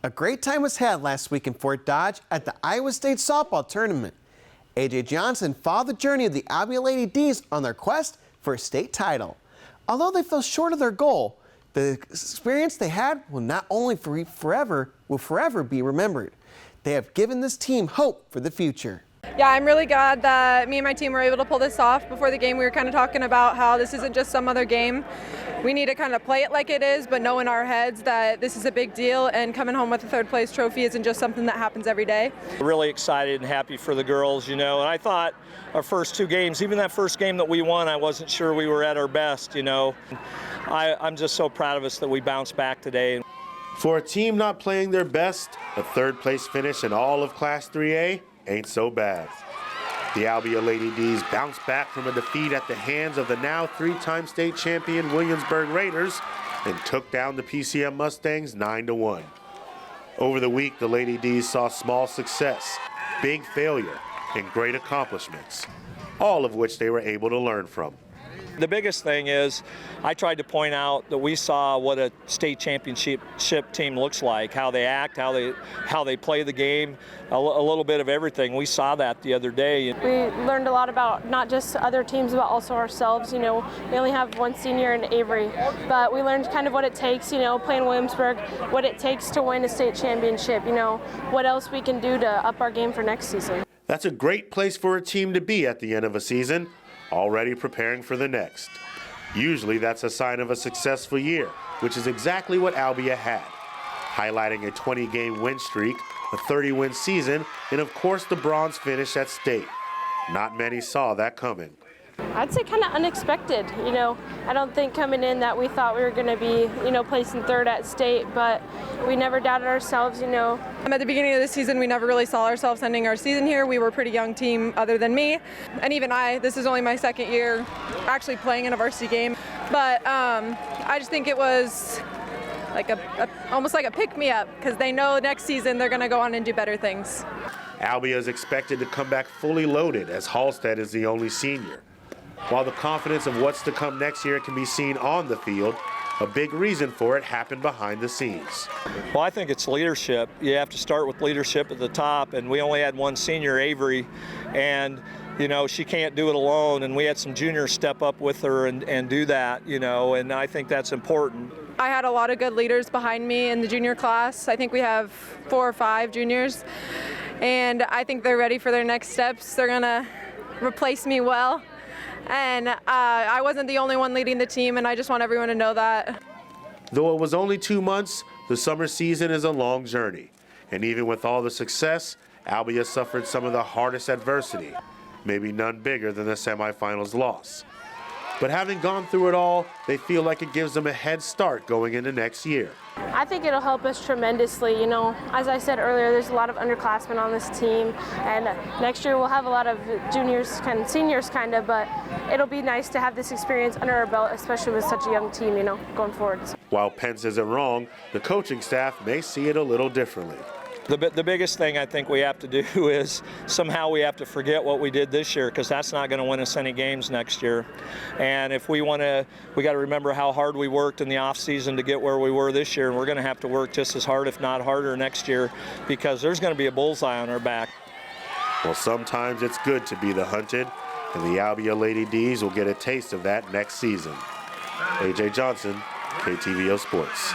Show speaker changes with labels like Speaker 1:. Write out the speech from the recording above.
Speaker 1: A great time was had last week in Fort Dodge at the Iowa State softball tournament. A.J. Johnson followed the journey of the Albia Lady Dees on their quest for a state title. Although they fell short of their goal, the experience they had will not only forever be remembered. They have given this team hope for the future.
Speaker 2: Yeah, I'm really glad that me and my team were able to pull this off. Before the game, we were kind of talking about how this isn't just some other game. We need to kind of play it like it is, but know in our heads that this is a big deal, and coming home with a third place trophy isn't just something that happens every day.
Speaker 3: Really excited and happy for the girls, and I thought our first two games, even that first game that we won, I wasn't sure we were at our best, I'm just so proud of us that we bounced back today.
Speaker 4: For a team not playing their best, a third place finish in all of Class 3A ain't so bad. The Albia Lady Dees bounced back from a defeat at the hands of the now three-time state champion Williamsburg Raiders and took down the PCM Mustangs 9-1. Over the week, the Lady Dees saw small success, big failure, and great accomplishments, all of which they were able to learn from.
Speaker 3: The biggest thing is I tried to point out that we saw what a state championship team looks like, how they act, how they play the game, a little bit of everything. We saw that the other day.
Speaker 5: We learned a lot about not just other teams, but also ourselves. We only have one senior in Avery, but we learned kind of what it takes, playing Williamsburg, what it takes to win a state championship, what else we can do to up our game for next season.
Speaker 4: That's a great place for a team to be at the end of a season, already preparing for the next. Usually that's a sign of a successful year, which is exactly what Albia had, highlighting a 20-game win streak, a 30-win season, and of course the bronze finish at state. Not many saw that coming.
Speaker 5: I'd say kind of unexpected. I don't think coming in that we thought we were going to be, placing third at state, but we never doubted ourselves,
Speaker 2: At the beginning of the season, we never really saw ourselves ending our season here. We were a pretty young team other than me. And even this is only my second year actually playing in a varsity game. But I just think it was like almost like a pick-me-up, because they know next season they're going to go on and do better things.
Speaker 4: Albia is expected to come back fully loaded as Halstead is the only senior. While the confidence of what's to come next year can be seen on the field, a big reason for it happened behind the scenes.
Speaker 3: Well, I think it's leadership. You have to start with leadership at the top, and we only had one senior, Avery, and she can't do it alone, and we had some juniors step up with her and do that, and I think that's important.
Speaker 2: I had a lot of good leaders behind me in the junior class. I think we have 4 or 5 juniors, and I think they're ready for their next steps. They're gonna replace me well. And I wasn't the only one leading the team, and I just want everyone to know that.
Speaker 4: Though it was only 2 months, the summer season is a long journey. And even with all the success, Albia suffered some of the hardest adversity, maybe none bigger than the semifinals loss. But having gone through it all, they feel like it gives them a head start going into next year.
Speaker 5: I think it'll help us tremendously. As I said earlier, there's a lot of underclassmen on this team, and next year we'll have a lot of juniors, seniors, but it'll be nice to have this experience under our belt, especially with such a young team, going forward.
Speaker 4: While Pence isn't wrong, the coaching staff may see it a little differently.
Speaker 3: The biggest thing I think we have to do is somehow we have to forget what we did this year, because that's not going to win us any games next year. And if we got to remember how hard we worked in the off season to get where we were this year, and we're going to have to work just as hard, if not harder, next year, because there's going to be a bullseye on our back.
Speaker 4: Well, sometimes it's good to be the hunted, and the Albia Lady Dees will get a taste of that next season. A.J. Johnson, KTVO Sports.